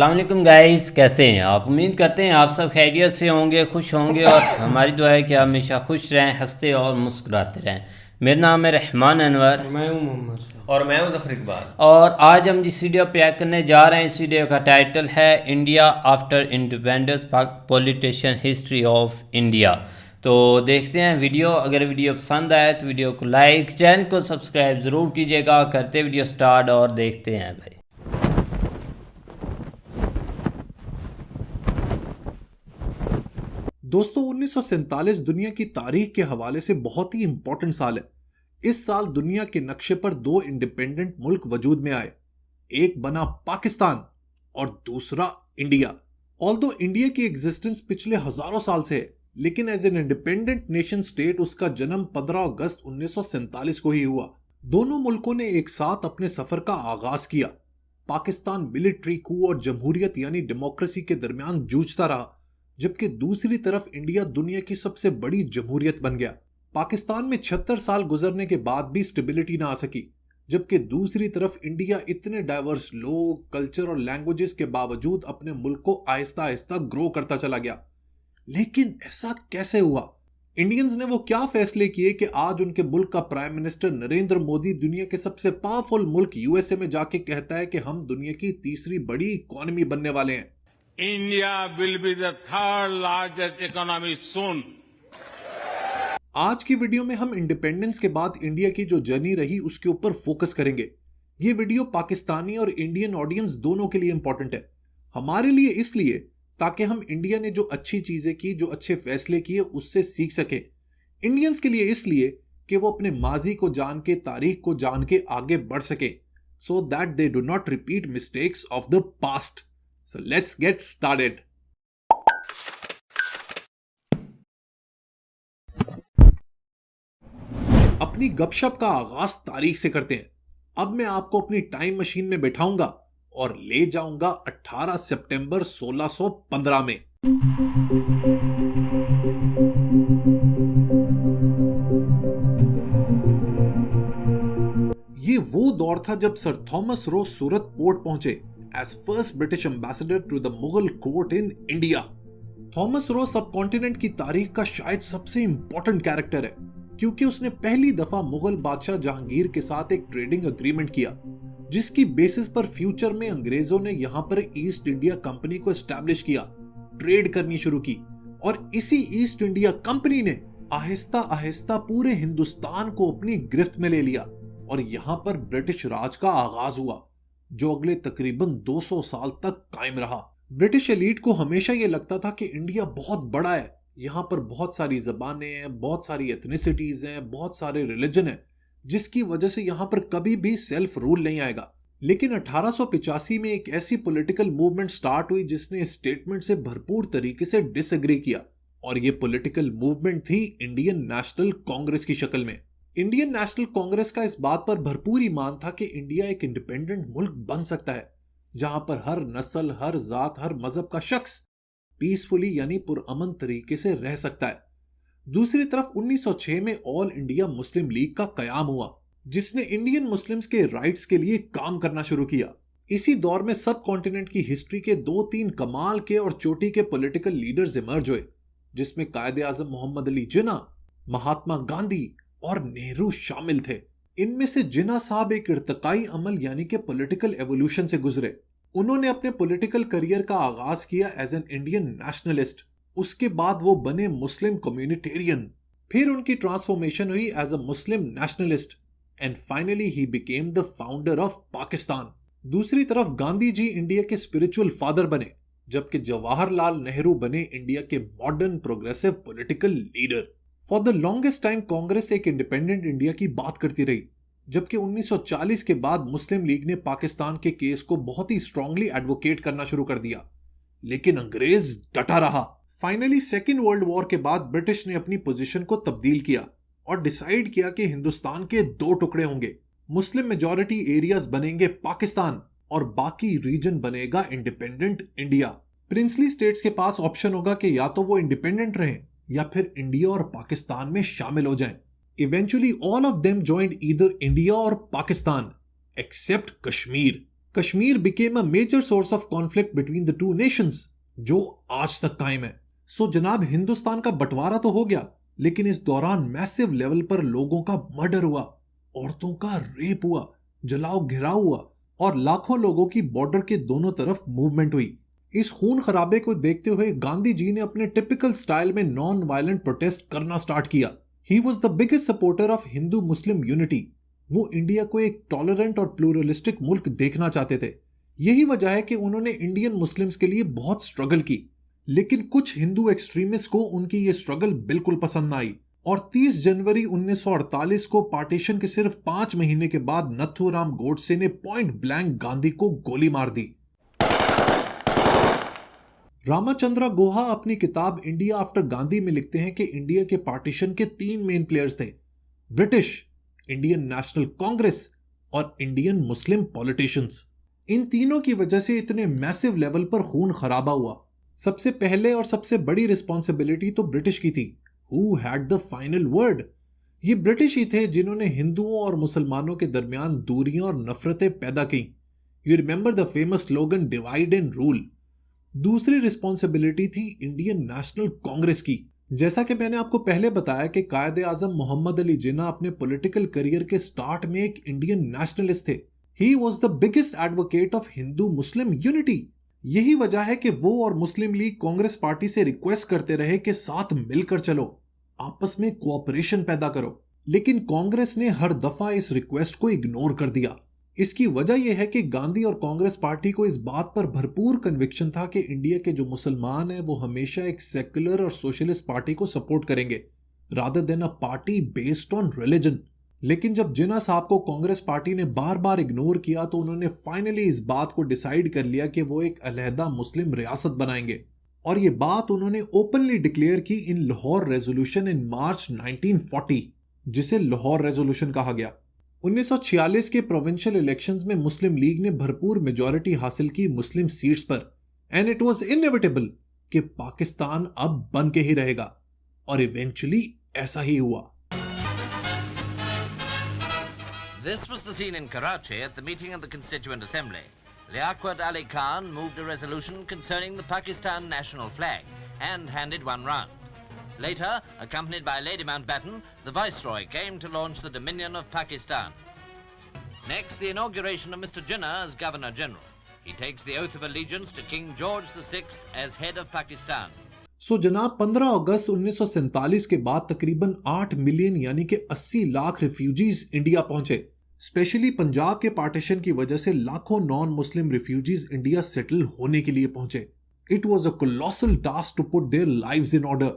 अस्सलाम वालेकुम गाइस, कैसे हैं आप। उम्मीद करते हैं आप सब खैरियत से होंगे, खुश होंगे और हमारी दुआ है कि आप हमेशा खुश रहें, हंसते और मुस्कुराते रहें। मेरा नाम है रहमान अनवर और मैं हूं मोहम्मद शाह। और मैं हूं जफर इकबाल। और आज हम जिस वीडियो पे रिएक्ट करने जा रहे हैं, इस वीडियो का टाइटल है India after independence, politician history of India. तो देखते हैं वीडियो। अगर वीडियो पसंद आए तो वीडियो को लाइक, चैनल को सब्सक्राइब ज़रूर कीजिएगा। करते वीडियो स्टार्ट और देखते हैं भाई। दोस्तों 1947 दुनिया की तारीख के हवाले से बहुत ही इंपॉर्टेंट साल है। इस साल दुनिया के नक्शे पर दो इंडिपेंडेंट मुल्क वजूद में आए। एक बना पाकिस्तान और दूसरा इंडिया। ऑल्दो इंडिया की एग्जिस्टेंस पिछले हजारों साल से है, लेकिन as an independent nation state उसका जन्म 15 अगस्त 1947 को ही हुआ। दोनों मुल्कों ने एक साथ अपने सफर का आगाज किया। पाकिस्तान मिलिट्री कू और जमहूरियत यानी डेमोक्रेसी के दरमियान जूझता रहा, जबकि दूसरी तरफ इंडिया दुनिया की सबसे बड़ी जमहूरियत बन गया। पाकिस्तान में 76 साल गुजरने के बाद भी स्टेबिलिटी ना आ सकी, जबकि दूसरी तरफ इंडिया इतने डाइवर्स लोग, कल्चर और लैंग्वेजेस के बावजूद अपने मुल्क को आहिस्ता आहिस्ता ग्रो करता चला गया। लेकिन ऐसा कैसे हुआ? इंडियंस ने वो क्या फैसले किए कि आज उनके मुल्क का प्राइम मिनिस्टर नरेंद्र मोदी दुनिया के सबसे पावरफुल मुल्क यूएसए में जाके कहता है कि हम दुनिया की तीसरी बड़ी इकोनॉमी बनने वाले हैं। India will be the third largest economy soon. आज की वीडियो में हम इंडिपेंडेंस के बाद इंडिया की जो जर्नी रही उसके ऊपर फोकस करेंगे। ये वीडियो पाकिस्तानी और इंडियन ऑडियंस दोनों के लिए इंपॉर्टेंट है। हमारे लिए इसलिए ताकि हम इंडिया ने जो अच्छी चीजें की, जो अच्छे फैसले किए, उससे सीख सके। इंडियंस के लिए इसलिए कि वो अपने माजी को जान के, तारीख को जान के आगे बढ़ सके, so that they do not repeat mistakes of the past. So let's get started. अपनी गपशप का आगाज तारीख से करते हैं। अब मैं आपको अपनी टाइम मशीन में बैठाऊंगा और ले जाऊंगा 18 सितंबर 1615 में। ये वो दौर था जब सर थॉमस रो सूरत पोर्ट पहुंचे as first British ambassador to the Mughal court in India. Thomas Roe subcontinent की तारीख का शायद सबसे इंपॉर्टेंट कैरेक्टर है, क्योंकि उसने पहली दफा मुगल बादशाह जहांगीर के साथ एक ट्रेडिंग एग्रीमेंट किया, जिसकी बेसिस पर फ्यूचर में अंग्रेजों ने यहां पर ईस्ट इंडिया कंपनी को एस्टैब्लिश किया, ट्रेड करनी शुरू की, और इसी ईस्ट इंडिया कंपनी ने आहिस्ता आहिस्ता पूरे हिंदुस्तान को अपनी गिरफ्त में ले लिया और यहां पर ब्रिटिश राज का आगाज हुआ, जो अगले तकरीबन 200 साल तक कायम रहा। ब्रिटिश एलीट को हमेशा यह लगता था कि इंडिया बहुत बड़ा है, यहां पर बहुत सारी जबानें हैं, बहुत सारी एथनिसिटीज हैं, बहुत सारे रिलीजन हैं, जिसकी वजह से यहां पर कभी भी सेल्फ रूल नहीं आएगा। लेकिन 1885 में एक ऐसी पॉलिटिकल मूवमेंट स्टार्ट हुई जिसने स्टेटमेंट से भरपूर तरीके से डिसएग्री किया, और यह पॉलिटिकल मूवमेंट थी इंडियन नेशनल कांग्रेस की शक्ल में। इंडियन नेशनल कांग्रेस का इस बात पर भरपूर ईमान था कि इंडिया एक इंडिपेंडेंट मुल्क बन सकता है, जहां पर हर नस्ल, हर जात, हर मजहब का शख्स पीसफुली यानी पुरअमन तरीके से रह सकता है। दूसरी तरफ 1906 में ऑल इंडिया मुस्लिम लीग का कयाम हुआ, जिसने इंडियन मुस्लिम्स के राइट्स के लिए काम करना शुरू किया। इसी दौर में सब कॉन्टिनेंट की हिस्ट्री के 2-3 कमाल के और चोटी के पॉलिटिकल लीडर्स इमर्ज हुए, जिसमें कायदे आजम मोहम्मद अली जिन्ना, महात्मा गांधी और नेहरू शामिल थे। इनमें से जिन्ना साहब एक इर्तिकाई अमल यानी कि पॉलिटिकल एवोल्यूशन से गुजरे। उन्होंने अपने पॉलिटिकल करियर का आगाज किया एज एन इंडियन नेशनलिस्ट, उसके बाद वो बने मुस्लिम कम्युनिटेरियन, फिर उनकी ट्रांसफॉर्मेशन हुई as a Muslim nationalist, and finally he became the founder of Pakistan. दूसरी तरफ गांधी जी इंडिया के स्पिरिचुअल फादर बने, जबकि जवाहरलाल नेहरू बने इंडिया के modern progressive political leader. For the longest time Congress एक इंडिपेंडेंट इंडिया की बात करती रही, जबकि 1940 के बाद मुस्लिम लीग ने पाकिस्तान के केस को बहुत ही स्ट्रांगली एडवोकेट करना शुरू कर दिया, लेकिन अंग्रेज डटा रहा। फाइनली सेकेंड वर्ल्ड वॉर के बाद ब्रिटिश ने अपनी पोजीशन को तब्दील किया और डिसाइड किया कि हिंदुस्तान के 2 टुकड़े होंगे, मुस्लिम मेजॉरिटी एरियाज बनेंगे पाकिस्तान और बाकी रीजन बनेगा इंडिपेंडेंट इंडिया। प्रिंसली स्टेट्स के पास ऑप्शन होगा कि या तो वो इंडिपेंडेंट रहें या फिर इंडिया और पाकिस्तान में शामिल हो जाएं। Eventually all of them joined either India और Pakistan except Kashmir. Kashmir became a major source of conflict between the two nations, जो आज तक कायम है। सो जनाब, हिंदुस्तान का बंटवारा तो हो गया, लेकिन इस दौरान मैसिव लेवल पर लोगों का मर्डर हुआ, औरतों का रेप हुआ, जलाओ घिराव हुआ और लाखों लोगों की बॉर्डर के दोनों तरफ मूवमेंट हुई। इस खून खराबे को देखते हुए गांधी जी ने अपने टिपिकल स्टाइल में नॉन वायलेंट प्रोटेस्ट करना स्टार्ट किया। He was the biggest supporter of Hindu Muslim unity. वो इंडिया को एक टॉलरेंट और प्लूरलिस्टिक मुल्क देखना चाहते थे। यही वजह है कि उन्होंने इंडियन मुस्लिम्स के लिए बहुत स्ट्रगल की, लेकिन कुछ हिंदू एक्सट्रीमिस्ट को उनकी ये स्ट्रगल बिल्कुल पसंद न आई और 30 जनवरी 1948 को पार्टीशन के सिर्फ 5 महीने के बाद नथुराम गोडसे ने पॉइंट ब्लैंक गांधी को गोली मार दी। रामाचंद्र गुहा अपनी किताब इंडिया आफ्टर गांधी में लिखते हैं कि इंडिया के पार्टीशन के 3 मेन प्लेयर्स थे, ब्रिटिश, इंडियन नेशनल कांग्रेस और इंडियन मुस्लिम पॉलिटिशियंस। इन तीनों की वजह से इतने मैसिव लेवल पर खून खराबा हुआ। सबसे पहले और सबसे बड़ी रिस्पॉन्सिबिलिटी तो ब्रिटिश की थी। Who had the final word? ये ब्रिटिश ही थे जिन्होंने हिंदुओं और मुसलमानों के दरमियान दूरियां और नफरतें पैदा की। You remember the famous slogan divide and rule. दूसरी रिस्पॉन्सिबिलिटी थी इंडियन नेशनल कांग्रेस की। जैसा कि मैंने आपको पहले बताया कि कायदे आजम मोहम्मद अली जिन्ना अपने पॉलिटिकल करियर के स्टार्ट में एक इंडियन नेशनलिस्ट थे। He was the biggest advocate of Hindu Muslim unity. यही वजह है कि वो और मुस्लिम लीग कांग्रेस पार्टी से रिक्वेस्ट करते रहे कि साथ मिलकर चलो, आपस में कोऑपरेशन पैदा करो, लेकिन कांग्रेस ने हर दफा इस रिक्वेस्ट को इग्नोर कर दिया। इसकी वजह यह है कि गांधी और कांग्रेस पार्टी को इस बात पर भरपूर कन्विक्शन था कि इंडिया के जो मुसलमान हैं वो हमेशा एक सेक्युलर और सोशलिस्ट पार्टी को सपोर्ट करेंगे rather than a party based on religion. लेकिन जब जिन्ना साहब को कांग्रेस पार्टी ने बार बार इग्नोर किया तो उन्होंने फाइनली इस बात को डिसाइड कर लिया कि वो एक अलहदा मुस्लिम रियासत बनाएंगे, और ये बात उन्होंने ओपनली डिक्लेयर की इन लाहौर रेजोल्यूशन इन मार्च 1940, जिसे लाहौर रेजोल्यूशन कहा गया। 1946 के प्रोविंशियल इलेक्शंस में मुस्लिम लीग ने भरपूर मेजॉरिटी हासिल की मुस्लिम सीट्स पर, एंड इट वाज इनएविटेबल कि पाकिस्तान अब बन के ही रहेगा, और इवेंचुअली ऐसा ही हुआ। This was the scene in Karachi at the meeting of the Constituent Assembly. Liaquat Ali Khan moved a resolution concerning the Pakistan national flag and handed one round. Later, accompanied by Lady Mountbatten, the Viceroy came to launch the Dominion of Pakistan. Next, the inauguration of Mr. Jinnah as Governor-General. He takes the oath of allegiance to King George VI as head of Pakistan. सो जनाब, 15 अगस्त 1947 के बाद तकरीबन 8 million यानी कि 80 lakh refugees India पहुंचे। Specially Punjab के partition की वजह से लाखों non Muslim refugees India settle होने के लिए पहुंचे। It was a colossal task to put their lives in order.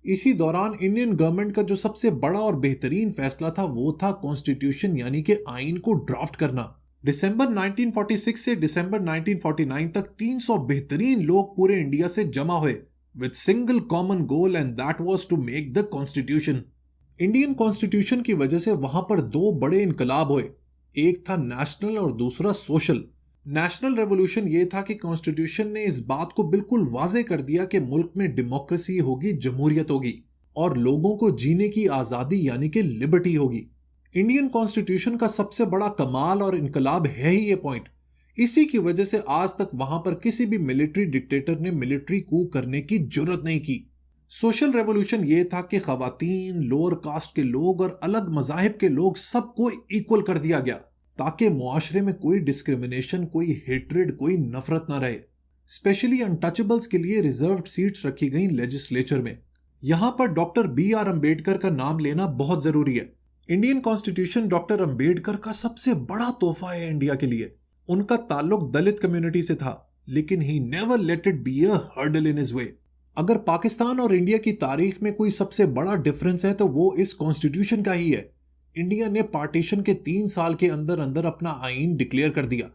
इसी दौरान इंडियन गवर्नमेंट का जो सबसे बड़ा और बेहतरीन फैसला था वो था कॉन्स्टिट्यूशन यानी कि आइन को ड्राफ्ट करना। दिसंबर 1946 से दिसंबर 1949 तक 300 बेहतरीन लोग पूरे इंडिया से जमा हुए with single common goal, and that was to make the constitution. Indian constitution की वजह से वहां पर 2 बड़े इनकलाब हुए, एक था नेशनल और दूसरा सोशल। नेशनल रेवोल्यूशन ये था कि कॉन्स्टिट्यूशन ने इस बात को बिल्कुल वाजे कर दिया कि मुल्क में डेमोक्रेसी होगी, जमहूरियत होगी और लोगों को जीने की आजादी यानी कि लिबर्टी होगी। इंडियन कॉन्स्टिट्यूशन का सबसे बड़ा कमाल और इनकलाब है ही ये पॉइंट। इसी की वजह से आज तक वहां पर किसी भी मिलिट्री डिक्टेटर ने मिलिट्री कू करने की जरूरत नहीं की। सोशल रेवोल्यूशन ये था कि खवातीन, लोअर कास्ट के लोग और अलग मजाहिब के लोग सबको इक्वल कर दिया गया ताकि मुआशरे में कोई डिस्क्रिमिनेशन, कोई हेट्रेड, कोई नफरत ना रहे। स्पेशली अनटचेबल्स के लिए रिजर्व्ड सीट्स रखी गई लेजिस्लेचर में। यहां पर डॉक्टर BR अम्बेडकर का नाम लेना बहुत जरूरी है। इंडियन कॉन्स्टिट्यूशन डॉक्टर अम्बेडकर का सबसे बड़ा तोहफा है इंडिया के लिए। उनका ताल्लुक दलित कम्युनिटी से था, लेकिन he never let it be a hurdle in his way. अगर पाकिस्तान और इंडिया की तारीख में कोई सबसे बड़ा डिफरेंस है तो वो इस कॉन्स्टिट्यूशन का ही है। इंडिया ने पार्टीशन के 3 साल के अंदर अंदर अपना आईन डिक्लेयर कर दिया,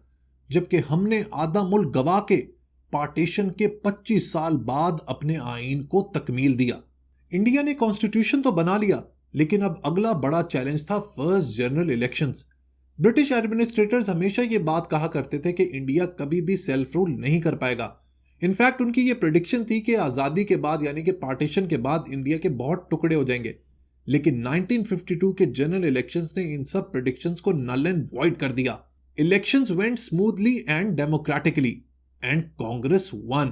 जबकि हमने आधा मुल्क गवा के पार्टीशन के 25 साल बाद अपने आईन को तकमील दिया। इंडिया ने कॉन्स्टिट्यूशन तो बना लिया, लेकिन अब अगला बड़ा चैलेंज था first general elections. British administrators हमेशा ये बात कहा करते थे कि इंडिया कभी भी सेल्फ रूल नहीं कर पाएगा। इनफैक्ट उनकी ये प्रेडिक्शन थी कि आज़ादी के बाद यानी कि पार्टीशन के बाद इंडिया के बहुत टुकड़े हो जाएंगे, लेकिन 1952 के जनरल इलेक्शंस ने इन सब प्रेडिक्शंस को नल एंड वॉइड कर दिया। Elections went smoothly and democratically, and Congress won,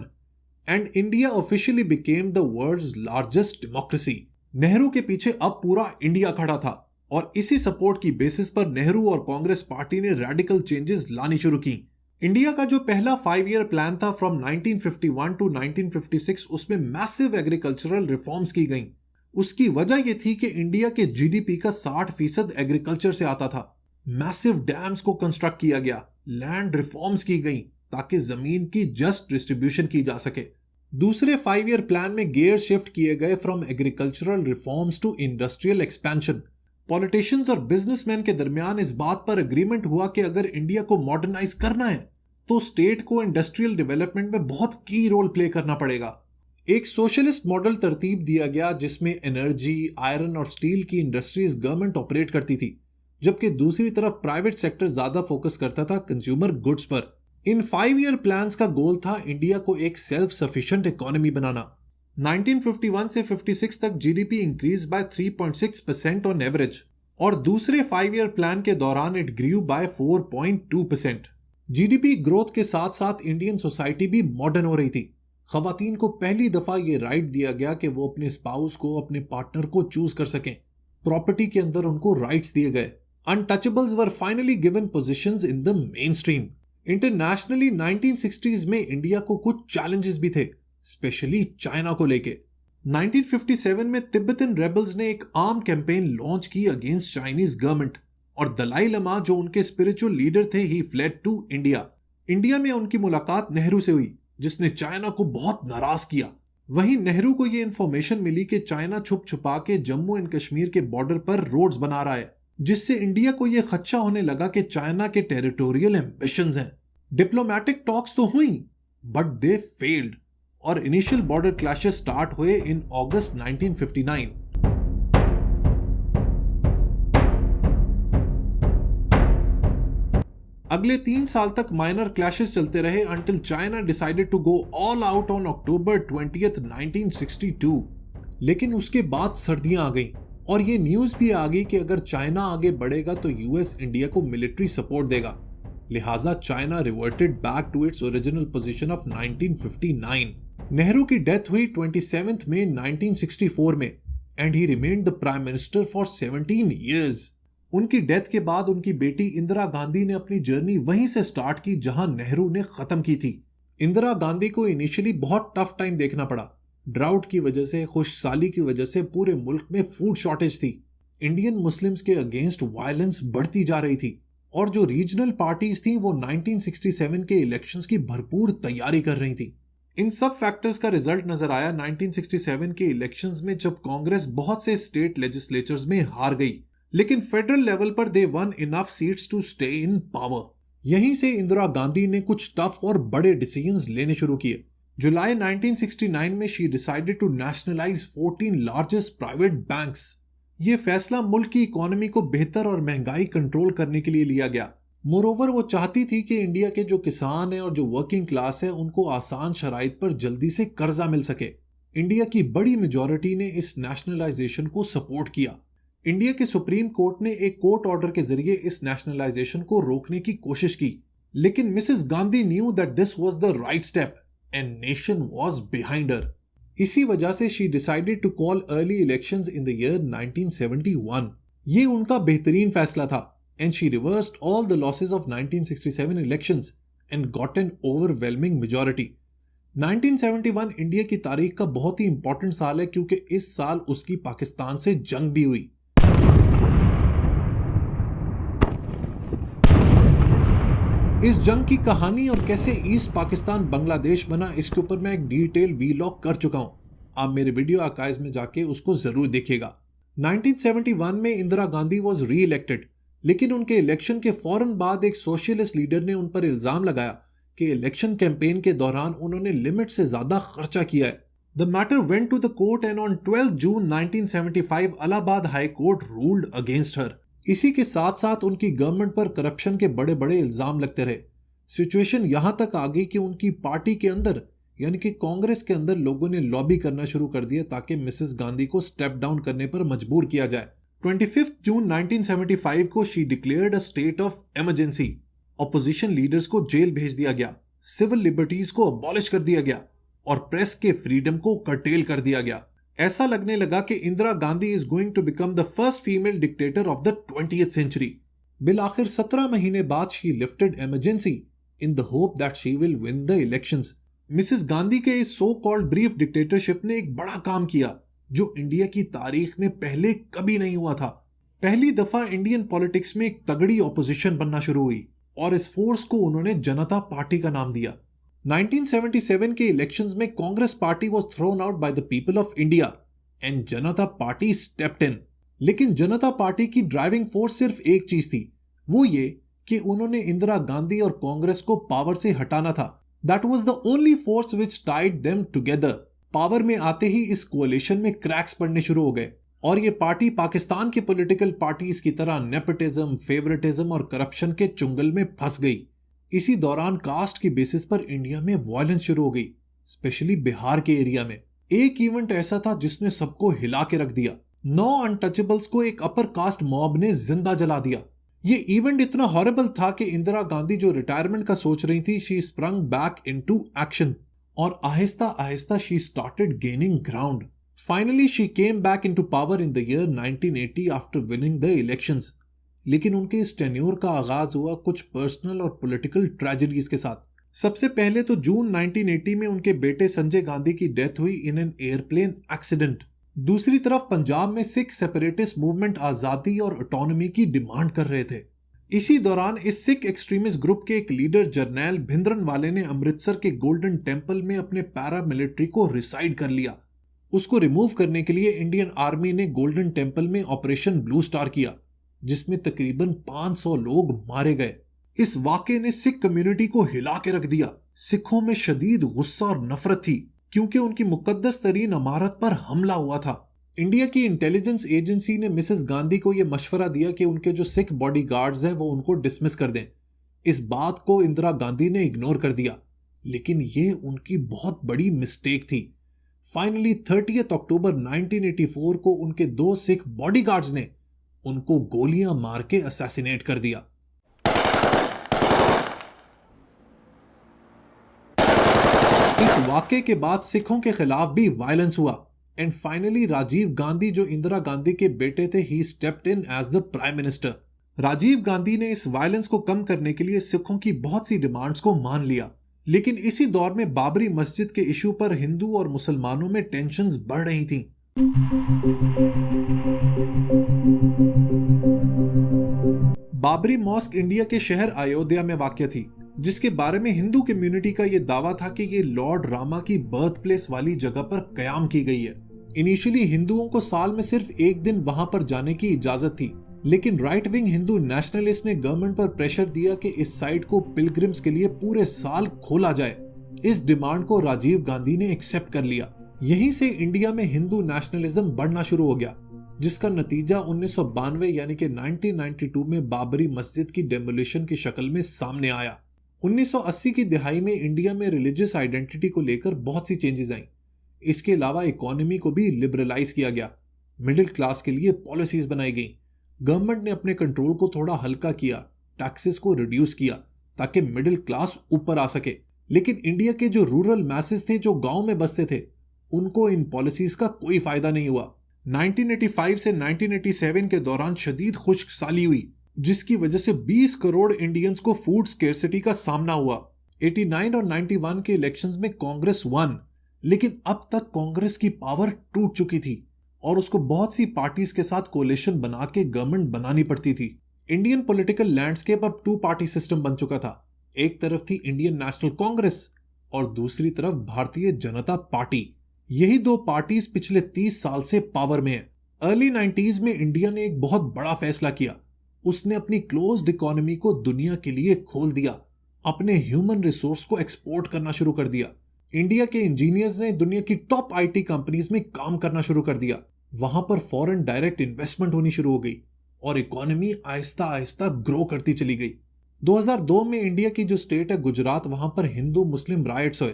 and India officially became the world's largest democracy. Nehru के पीछे अब पूरा इंडिया खड़ा था और इसी सपोर्ट की बेसिस पर नेहरू और कांग्रेस पार्टी ने रेडिकल चेंजेस लानी शुरू की। इंडिया का जो पहला 5 ईयर प्लान था फ्रॉम 1951 टू 1956, उसमें मैसिव एग्रीकल्चरल रिफॉर्म्स की गईं। उसकी वजह यह थी कि इंडिया के जीडीपी का 60% एग्रीकल्चर से आता था। मैसिव डैम्स को कंस्ट्रक्ट किया गया, लैंड रिफॉर्म्स की गई ताकि जमीन की जस्ट डिस्ट्रीब्यूशन की जा सके। दूसरे 5 ईयर प्लान में गियर शिफ्ट किए गए from agricultural reforms to industrial expansion. Politicians और बिजनेसमैन के दरमियान इस बात पर एग्रीमेंट हुआ कि अगर इंडिया को मॉडर्नाइज करना है तो स्टेट को इंडस्ट्रियल डेवलपमेंट में बहुत की रोल प्ले करना पड़ेगा। एक सोशलिस्ट मॉडल तरतीब दिया गया जिसमें एनर्जी, आयरन और स्टील की इंडस्ट्रीज गवर्नमेंट ऑपरेट करती थी, जबकि दूसरी तरफ प्राइवेट सेक्टर ज्यादा फोकस करता था कंज्यूमर गुड्स पर। इन 5 ईयर प्लान्स का गोल था इंडिया को एक सेल्फ सफिशिएंट इकोनॉमी बनाना। 1951 से 56 तक GDP increase by 3.6% on average, और दूसरे 5 ईयर प्लान के दौरान it grew by 4.2%। GDP growth के साथ साथ इंडियन सोसाइटी भी मॉडर्न हो रही थी। खवातीन को पहली दफा ये राइट दिया गया कि वो अपने स्पाउस को, अपने पार्टनर को चूज कर सकें। प्रॉपर्टी के अंदर उनको राइट्स दिए गए। Untouchables were finally given positions in the main stream. Internationally 1960s में इंडिया को कुछ चैलेंजेस भी थे, स्पेशली चाइना को लेके। 1957 में तिब्बतन रेबल्स ने एक आर्म कैंपेन लॉन्च की अगेंस्ट चाइनीज गवर्नमेंट, और दलाई लमा जो उनके स्पिरिचुअल लीडर थे, ही फ्लेड टू इंडिया। इंडिया में उनकी मुलाकात नेहरू से हुई, जिसने चाइना को बहुत नाराज किया। वहीं नेहरू को यह इंफॉर्मेशन मिली कि चाइना छुप छुपा के जम्मू एंड कश्मीर के बॉर्डर पर रोड्स बना रहा है, जिससे इंडिया को यह खदशा होने लगा कि चाइना के टेरिटोरियल एम्बिशंस हैं। डिप्लोमेटिक टॉक्स तो हुई, बट दे फेल्ड, और इनिशियल बॉर्डर क्लैशेस स्टार्ट हुए इन अगस्त 1959। अगले 3 साल तक माइनर क्लैशेस चलते रहे until China decided to go all out on October 20th, 1962। लेकिन उसके बाद सर्दियां आ गईं और ये न्यूज भी आ गई कि अगर चाइना आगे बढ़ेगा तो यूएस इंडिया को मिलिट्री सपोर्ट देगा। लिहाजा China reverted back to its original position of 1959। Nehru की डेथ हुई 27 मई 1964 में, and he remained the prime minister for 17 years। उनकी डेथ के बाद उनकी बेटी इंदिरा गांधी ने अपनी जर्नी वहीं से स्टार्ट की जहां नेहरू ने खत्म की थी। इंदिरा गांधी को इनिशियली बहुत टफ टाइम देखना पड़ा। ड्राउट की वजह से, खुशहाली की वजह से पूरे मुल्क में फूड शॉर्टेज थी। इंडियन मुस्लिम्स के अगेंस्ट वायलेंस बढ़ती जा रही थी, और जो रीजनल पार्टीज थी वो 1967 के इलेक्शंस की भरपूर तैयारी कर रही थी। इन सब फैक्टर्स का रिजल्ट नजर आया 1967 के इलेक्शंस में, जब कांग्रेस बहुत से स्टेट लेजिस्लेचर्स में हार गई, लेकिन फेडरल लेवल पर they won enough seats to stay in power. यहीं से इंदिरा गांधी ने कुछ टफ और बड़े डिसीजंस लेने शुरू किए। जुलाई 1969 में she decided to nationalise 14 largest private banks. ये फैसला मुल्क की इकोनॉमी को बेहतर और महंगाई कंट्रोल करने के लिए लिया गया। मोरोवर वो चाहती थी कि इंडिया के जो किसान हैं और जो वर्किंग क्लास है उनको आसान शराइत पर जल्दी से कर्जा मिल सके। इंडिया की बड़ी मेजॉरिटी ने इस नेशनलाइजेशन को सपोर्ट किया। इंडिया के सुप्रीम कोर्ट ने एक कोर्ट ऑर्डर के जरिए इस नेशनलाइजेशन को रोकने की कोशिश की, लेकिन Mrs Gandhi knew that this was the right step and nation was behind her. इसी वजह से she decided to call early elections in the year 1971। ये उनका बेहतरीन फैसला था, and she reversed all the losses of 1967 elections and got an overwhelming majority. 1971 India की तारीख का बहुत ही इंपॉर्टेंट साल है, क्योंकि इस साल उसकी पाकिस्तान से जंग भी हुई। इस जंग की कहानी और कैसे ईस्ट पाकिस्तान बांग्लादेश बना, इसके ऊपर मैं एक डिटेल वीलॉग कर चुका हूं। आप मेरे वीडियो आर्काइव्स में जाके उसको जरूर देखिएगा। 1971 में इंदिरा गांधी वॉज री इलेक्टेड, लेकिन उनके इलेक्शन के फौरन बाद एक सोशलिस्ट लीडर ने उन पर इल्जाम लगाया कि इलेक्शन कैंपेन के दौरान उन्होंने लिमिट से ज्यादा खर्चा किया है। The matter went to the court and on 12 जून 1975 Allahabad high court ruled against her. इसी के साथ साथ उनकी गवर्नमेंट पर करप्शन के बड़े बड़े इल्जाम लगते रहे। सिचुएशन यहां तक आ गई कि उनकी पार्टी के अंदर, यानी कि कांग्रेस के अंदर, लोगों ने लॉबी करना शुरू कर दिया ताकि मिसेस गांधी को स्टेप डाउन करने पर मजबूर किया जाए। 25 जून 1975 को she declared a state of emergency, opposition leaders को जेल भेज दिया गया, सिविल लिबर्टीज को अबॉलिश कर दिया गया और प्रेस के फ्रीडम को कर्टेल कर दिया गया। ऐसा लगने लगा कि Indira Gandhi is going to become the first female dictator of the 20th century. बिल आखिर 17 महीने बाद she lifted emergency in the hope that she will win the elections. Mrs Gandhi के इस सो कॉल्ड ब्रीफ डिक्टेटरशिप ने एक बड़ा काम किया जो इंडिया की तारीख में पहले कभी नहीं हुआ था। पहली दफा इंडियन पॉलिटिक्स में एक तगड़ी ऑपोजिशन बनना शुरू हुई और इस फोर्स को उन्होंने जनता पार्टी का नाम दिया। 1977 के इलेक्शंस में Congress party was thrown out by the people of India and Janata party stepped in. लेकिन जनता पार्टी की ड्राइविंग फोर्स सिर्फ एक चीज थी, वो ये कि उन्होंने इंदिरा गांधी और कांग्रेस को पावर से हटाना था। That was the only force which tied them together. Power में आते ही इस कोalition में क्रैक्स पड़ने शुरू हो गए और ये पार्टी पाकिस्तान की पॉलिटिकल पार्टीज की तरह नेपोटिज्म, फेवरेटिज्म और करप्शन के चुंगल में फंस गई। इसी दौरान कास्ट की बेसिस पर इंडिया में वायलेंस शुरू हो गई, स्पेशली बिहार के एरिया में। एक इवेंट ऐसा था जिसने सबको हिला के रख दिया। 9 अनटचेबल्स को एक अपर कास्ट मॉब ने जिंदा जला दिया। ये इवेंट इतना हॉरिबल था कि इंदिरा गांधी जो रिटायरमेंट का सोच रही थी, she sprung back into action और Aahista Aahista she started gaining ground. Finally she came back into power in the year 1980 after winning the elections. लेकिन उनके इस टेन्योर का आगाज हुआ कुछ पर्सनल और पॉलिटिकल ट्रेजेडीज के साथ। सबसे पहले तो जून 1980 में उनके बेटे संजय गांधी की डेथ हुई इन एन एयरप्लेन एक्सीडेंट। दूसरी तरफ पंजाब में सिख सेपरेटिस्ट मूवमेंट आजादी और ऑटोनॉमी की डिमांड कर रहे थे। इसी दौरान इस सिख एक्सट्रीमिस्ट ग्रुप के एक लीडर जरनैल भिंद्रनवाले ने अमृतसर के गोल्डन टेम्पल में अपने पैरामिलिट्री को रिसाइड कर लिया। उसको रिमूव करने के लिए इंडियन आर्मी ने गोल्डन टेम्पल में ऑपरेशन ब्लू स्टार किया, जिसमें तकरीबन 500 लोग मारे गए। इस वाकये ने सिख कम्युनिटी को हिला के रख दिया। सिखों में शदीद गुस्सा और नफरत थी क्योंकि उनकी मुकद्दस तरीन इमारत पर हमला हुआ था। इंडिया की इंटेलिजेंस एजेंसी ने मिसेस गांधी को यह मशवरा दिया कि उनके जो सिख बॉडीगार्ड्स हैं वो उनको डिसमिस कर दें। इस बात को इंदिरा गांधी ने इग्नोर कर दिया, लेकिन ये उनकी बहुत बड़ी मिस्टेक थी। फाइनली 30 अक्टूबर 1984 को उनके 2 सिख बॉडीगार्ड्स ने उनको गोलियां मार के असैसिनेट कर दिया। इस वाकये के बाद सिखों के खिलाफ भी वायलेंस हुआ एंड फाइनली राजीव गांधी जो इंदिरा गांधी के बेटे थे, he stepped in as the prime minister. Rajiv Gandhi ने इस वायलेंस को कम करने के लिए सिखों की बहुत सी डिमांड्स को मान लिया, लेकिन इसी दौर में बाबरी मस्जिद के इशू पर हिंदू और मुसलमानों में टेंशन्स बढ़ रही थीं। बाबरी मॉस्क इंडिया के शहर अयोध्या में वाक़या थी, जिसके बारे में हिंदू कम्युनिटी का यह दावा था कि ये लॉर्ड रामा की बर्थ प्लेस वाली जगह पर कयाम की गई है। इनिशियली हिंदुओं को साल में सिर्फ एक दिन वहां पर जाने की इजाजत थी, लेकिन राइट विंग हिंदू नेशनलिस्ट ने गवर्नमेंट पर प्रेशर दिया कि इस साइट को पिलग्रिम्स के लिए पूरे साल खोला जाए। इस डिमांड को राजीव गांधी ने एक्सेप्ट कर लिया। यहीं से इंडिया में हिंदू नेशनलिज्म बढ़ना शुरू हो गया, जिसका नतीजा 1992 यानी कि 1992 में बाबरी मस्जिद की डेमोलिशन की शक्ल में सामने आया। 1980 की दिहाई में इंडिया में रिलीजियस आइडेंटिटी को लेकर बहुत सी चेंजेस आई। इसके अलावा इकोनॉमी को भी लिबरलाइज किया गया। मिडिल क्लास के लिए पॉलिसीज बनाई गई। गवर्नमेंट ने अपने कंट्रोल को थोड़ा हल्का किया, टैक्सेस को रिड्यूस किया ताकि मिडिल क्लास ऊपर आ सके। लेकिन इंडिया के जो रूरल मैसेज थे, जो गांव में बसते थे, उनको इन पॉलिसीज का कोई फायदा नहीं हुआ। 1985 से 1987 के दौरान शदीद खुश्क साली हुई, जिसकी वजह से 20 करोड़ इंडियंस को फूड स्केर्सिटी का सामना हुआ। 89 और 91 के इलेक्शंस में कांग्रेस वन, लेकिन अब तक कांग्रेस की पावर टूट चुकी थी और उसको बहुत सी पार्टीज के साथ कोलिशन बना के गवर्नमेंट बनानी पड़ती थी। इंडियन पॉलिटिकल लैंडस्केप अब 2 पार्टी सिस्टम बन चुका था। एक तरफ थी इंडियन नेशनल कांग्रेस और दूसरी तरफ भारतीय जनता पार्टी। यही 2 पार्टीज पिछले 30 साल से पावर में है। अर्ली 90s में इंडिया ने एक बहुत बड़ा फैसला किया। उसने अपनी क्लोज्ड इकोनॉमी को दुनिया के लिए खोल दिया, अपने ह्यूमन रिसोर्स को एक्सपोर्ट करना शुरू कर दिया। इंडिया के इंजीनियर्स ने दुनिया की टॉप आईटी कंपनीज में काम करना शुरू कर दिया। वहां पर फॉरेन डायरेक्ट इन्वेस्टमेंट होनी शुरू हो गई और इकोनॉमी आहिस्ता आहिस्ता ग्रो करती चली गई। 2002 में इंडिया की जो स्टेट है गुजरात, वहां पर हिंदू मुस्लिम राइट्स हुए।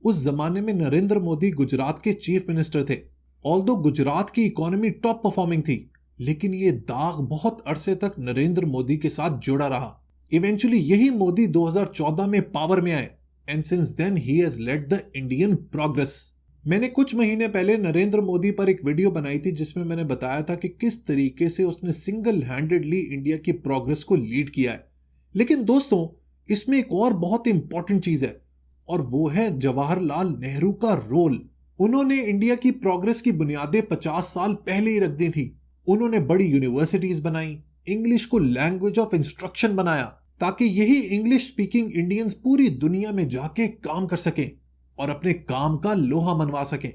उस जमाने में नरेंद्र मोदी गुजरात के चीफ मिनिस्टर थे। ऑल्दो गुजरात की इकोनॉमी टॉप परफॉर्मिंग थी, लेकिन ये दाग बहुत अरसे तक नरेंद्र मोदी के साथ जुड़ा रहा। इवेंचुअली यही मोदी 2014 में पावर में आए and since then he has led the Indian progress. मैंने कुछ महीने पहले नरेंद्र मोदी पर एक वीडियो बनाई थी जिसमें मैंने बताया था कि किस तरीके से उसने सिंगल हैंडेडली इंडिया की प्रोग्रेस को लीड किया है। लेकिन दोस्तों, इसमें एक और बहुत इंपॉर्टेंट चीज है और वो है जवाहरलाल नेहरू का रोल। उन्होंने इंडिया की प्रोग्रेस की बुनियादें 50 साल पहले ही रख दी थी। उन्होंने बड़ी यूनिवर्सिटीज बनाई, इंग्लिश को लैंग्वेज ऑफ इंस्ट्रक्शन बनाया ताकि यही इंग्लिश स्पीकिंग इंडियंस पूरी दुनिया में जाके काम कर सकें और अपने काम का लोहा मनवा सकें।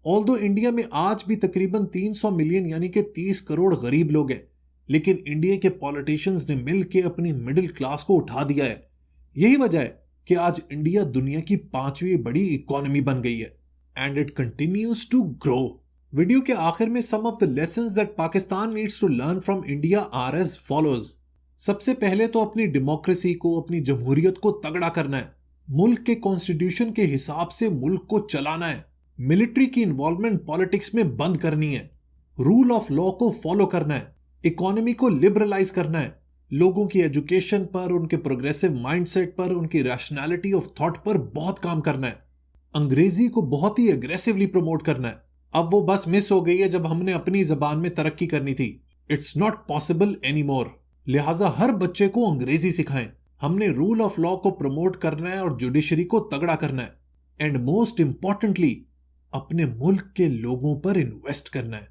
ऑल्दो इंडिया में आज भी तकरीबन 300 मिलियन यानी कि 30 करोड़ गरीब लोग हैं, लेकिन इंडिया के पॉलिटिशियंस ने मिलकर अपनी मिडिल क्लास को उठा दिया है। यही वजह है कि आज इंडिया दुनिया की 5वीं बड़ी इकोनॉमी बन गई है and it continues to grow. Video के आखिर में some of the lessons that Pakistan needs to learn from India are as follows. सबसे पहले तो अपनी डेमोक्रेसी को, अपनी जमहूरियत को तगड़ा करना है। मुल्क के कॉन्स्टिट्यूशन के हिसाब से मुल्क को चलाना है। मिलिट्री की इन्वॉल्वमेंट पॉलिटिक्स में बंद करनी है। रूल ऑफ लॉ को फॉलो करना है। इकोनॉमी को लिबरलाइज करना है। लोगों की एजुकेशन पर, उनके प्रोग्रेसिव माइंडसेट पर, उनकी रैशनैलिटी ऑफ थॉट पर बहुत काम करना है। अंग्रेजी को बहुत ही एग्रेसिवली प्रमोट करना है। अब वो बस मिस हो गई है जब हमने अपनी जबान में तरक्की करनी थी। It's not possible any more. लिहाजा हर बच्चे को अंग्रेजी सिखाएं। हमने रूल ऑफ लॉ को प्रमोट करना है और जुडिशरी को तगड़ा करना है एंड मोस्ट इंपॉर्टेंटली अपने मुल्क के लोगों पर इन्वेस्ट करना है।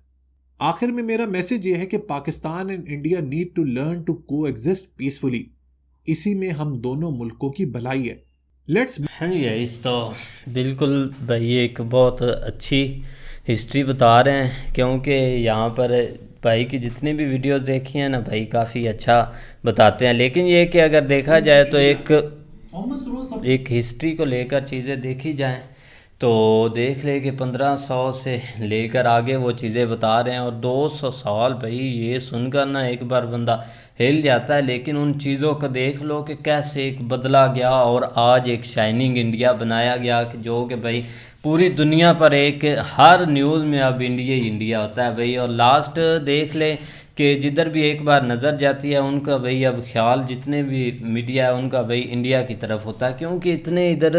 आखिर में मेरा मैसेज यह है कि Pakistan and India need to learn to coexist peacefully. इसी में हम दोनों मुल्कों की भलाई है। लेट्स हाँ जी, इस तो बिल्कुल भाई एक बहुत अच्छी हिस्ट्री बता रहे हैं, क्योंकि यहाँ पर भाई की जितनी भी वीडियोस देखी हैं ना भाई काफ़ी अच्छा बताते हैं। लेकिन ये कि अगर देखा जाए तो एक हिस्ट्री को लेकर चीज़ें देखी जाएं तो देख ले कि 1500 से लेकर आगे वो चीज़ें बता रहे हैं और 200 साल भाई ये सुनकर ना एक बार बंदा हिल जाता है। लेकिन उन चीज़ों को देख लो कि कैसे एक बदला गया और आज एक शाइनिंग इंडिया बनाया गया कि जो कि भाई पूरी दुनिया पर एक हर न्यूज़ में अब इंडिया ही इंडिया होता है भाई। और लास्ट देख ले कि जिधर भी एक बार नज़र जाती है उनका भाई अब ख्याल जितने भी मीडिया है उनका भाई इंडिया की तरफ होता है, क्योंकि इतने इधर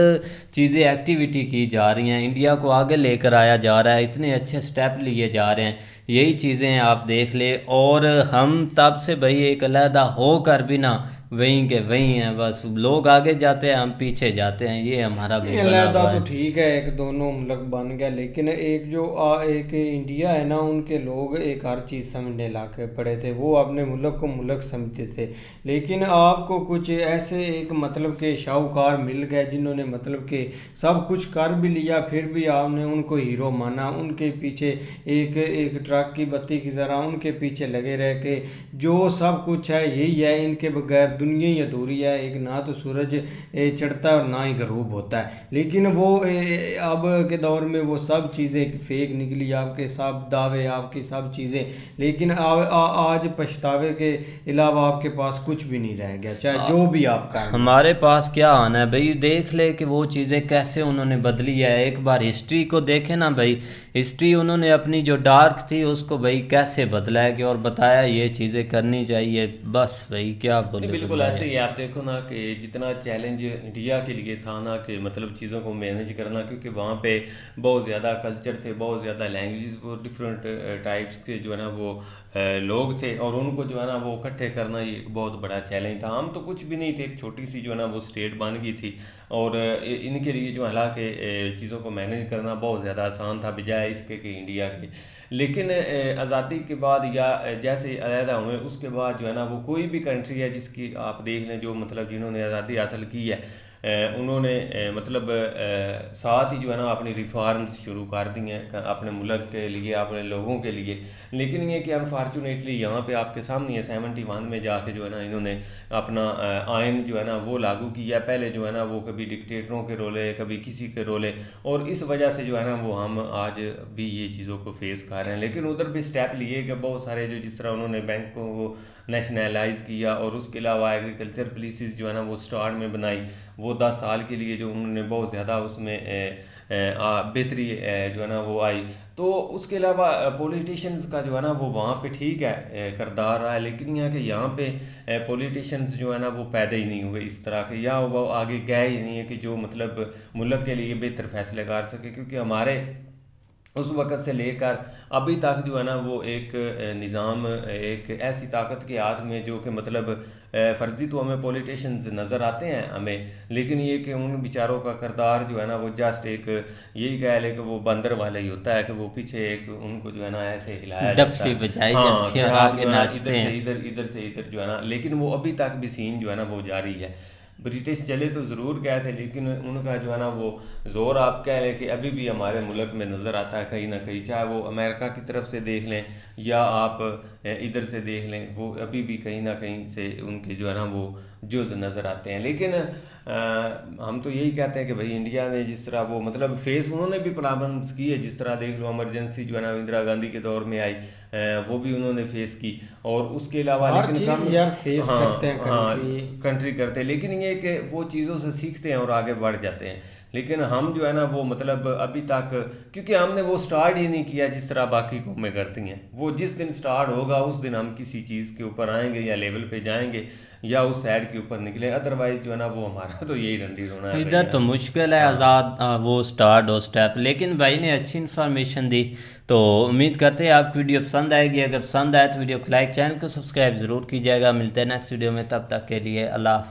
चीज़ें एक्टिविटी की जा रही हैं, इंडिया को आगे लेकर आया जा रहा है, इतने अच्छे स्टेप लिए जा रहे हैं। यही चीज़ें आप देख ले और हम तब से भाई एक अलहदा होकर भी ना वहीं के वहीं हैं, बस लोग आगे जाते हैं हम पीछे जाते हैं। ये हमारा भी अलहदा तो ठीक है, एक दोनों मुल्क बन गया, लेकिन एक जो एक इंडिया है ना उनके लोग एक हर चीज़ समझने लाके पड़े थे। वो अपने मुल्क को मुल्क समझते थे। लेकिन आपको कुछ ऐसे एक मतलब के शाहूकार मिल गए जिन्होंने मतलब के सब कुछ कर भी लिया, फिर भी आपने उनको हीरो माना। उनके पीछे एक ट्रक की बत्ती की तरह उनके पीछे लगे रह के जो सब कुछ है यही है, इनके बगैर दुनिया ही अधूरी है। एक ना तो सूरज चढ़ता है और ना ही गरूब होता है। लेकिन वो अब के दौर में वो सब चीज़ें फेक निकली, आपके सब दावे, आपकी सब चीज़ें। लेकिन आज पछतावे के अलावा आपके पास कुछ भी नहीं रह गया, चाहे जो भी आपका है। हमारे पास क्या आना है भाई, देख ले कि वो चीज़ें कैसे उन्होंने बदली है। एक बार हिस्ट्री को देखे ना भाई, हिस्ट्री उन्होंने अपनी जो डार्क थी उसको भाई कैसे बदला है कि और बताया ये चीज़ें करनी चाहिए। बस भाई क्या बोले। बिल्कुल ऐसे ही आप देखो ना कि जितना चैलेंज इंडिया के लिए था ना कि मतलब चीज़ों को मैनेज करना, क्योंकि वहाँ पे बहुत ज़्यादा कल्चर थे, बहुत ज़्यादा लैंग्वेज, वो डिफरेंट टाइप्स के जो है ना वो लोग थे और उनको जो है ना वो इकट्ठे करना ये एक बहुत बड़ा चैलेंज था। हम तो कुछ भी नहीं थे, एक छोटी सी जो है ना वो स्टेट बन गई थी और इनके लिए जो हालांकि चीज़ों को मैनेज करना बहुत ज़्यादा आसान था बजाय इसके कि इंडिया के। लेकिन आज़ादी के बाद या जैसे अलहदा हुए उसके बाद जो है ना वो कोई भी कंट्री है जिसकी आप देख लें जो मतलब जिन्होंने आज़ादी हासिल की है उन्होंने मतलब साथ ही जो है ना अपनी रिफॉर्म्स शुरू कर दी हैं अपने मुल्क के लिए, अपने लोगों के लिए। लेकिन ये कि अनफॉर्चुनेटली यहाँ पे आपके सामने है 71 में जाके जो है ना इन्होंने अपना आइन जो है ना वो लागू किया। पहले जो है ना वो कभी डिक्टेटरों के रोले, कभी किसी के रोले, और इस वजह से जो है ना वो हम आज भी ये चीज़ों को फेस कर रहे हैं। लेकिन उधर भी स्टेप लिए कि बहुत सारे जो जिस तरह उन्होंने बैंकों को नेशनलाइज किया और उसके अलावा एग्रीकल्चर पॉलिसीज़ जो है ना वो स्टार्ट में बनाई, वो 10 साल के लिए जो उन्होंने बहुत ज़्यादा उसमें बेहतरी जो है ना वो आई। तो उसके अलावा पॉलिटिशियंस का जो है ना वो वहाँ पे ठीक है किरदार रहा है, लेकिन यह कि यहाँ पे पॉलिटिशियंस जो है ना वो पैदा ही नहीं हुए इस तरह के, या वो आगे गए ही नहीं है कि जो मतलब मुल्क के लिए बेहतर फैसले कर सके। क्योंकि हमारे उस वक़्त से लेकर अभी तक जो है ना वो एक निज़ाम एक ऐसी ताकत के हाथ में जो कि मतलब फ़र्ज़ी तो हमें पॉलिटिशियंस नज़र आते हैं हमें, लेकिन ये कि उन बेचारों का किरदार जो है ना वो जस्ट एक यही कह ले कि वो बंदर वाला ही होता है कि वो पीछे एक उनको जो है ना ऐसे हिलाया जाता डफली है, बजाई हाँ जाती कि है और आप आगे जो है ना नाचते हैं। इधर से इधर जो है ना, लेकिन वो अभी तक भी सीन जो है ना वो जारी है। ब्रिटिश चले तो ज़रूर गए थे, लेकिन उनका जो है ना वो ज़ोर आप कह लें कि अभी भी हमारे मुल्क में नज़र आता है कहीं ना कहीं, चाहे वो अमेरिका की तरफ से देख लें या आप इधर से देख लें, वो अभी भी कहीं ना कहीं से उनके जो है ना वो जुज़ नज़र आते हैं। लेकिन हम तो यही कहते हैं कि भाई इंडिया ने जिस तरह वो मतलब फेस उन्होंने भी प्रॉब्लम्स की है, जिस तरह देख लो इमरजेंसी जो है ना इंदिरा गांधी के दौर में आई, वो भी उन्होंने फेस की, और उसके अलावा हर लेकिन चीज़ यार फेस करते हैं कंट्री करते हैं, लेकिन ये कि वो चीज़ों से सीखते हैं और आगे बढ़ जाते हैं। लेकिन हम जो है ना वो मतलब अभी तक क्योंकि हमने वो स्टार्ट ही नहीं किया जिस तरह बाकी कौमें करती हैं, वो जिस दिन स्टार्ट होगा उस दिन हम किसी चीज़ के ऊपर आएंगे या लेवल पे जाएंगे या उस साइड के ऊपर निकले, अदरवाइज जो है ना वो हमारा तो यही रंडी रोना है। इधर तो मुश्किल है आज़ाद वो स्टार्ट और स्टेप, लेकिन भाई ने अच्छी इन्फॉर्मेशन दी, तो उम्मीद करते हैं आपकी वीडियो पसंद आएगी। अगर पसंद आए तो वीडियो को लाइक, चैनल को सब्सक्राइब ज़रूर कीजिएगा। मिलते हैं नेक्स्ट वीडियो में, तब तक के लिए अल्लाह हाफ़िज़।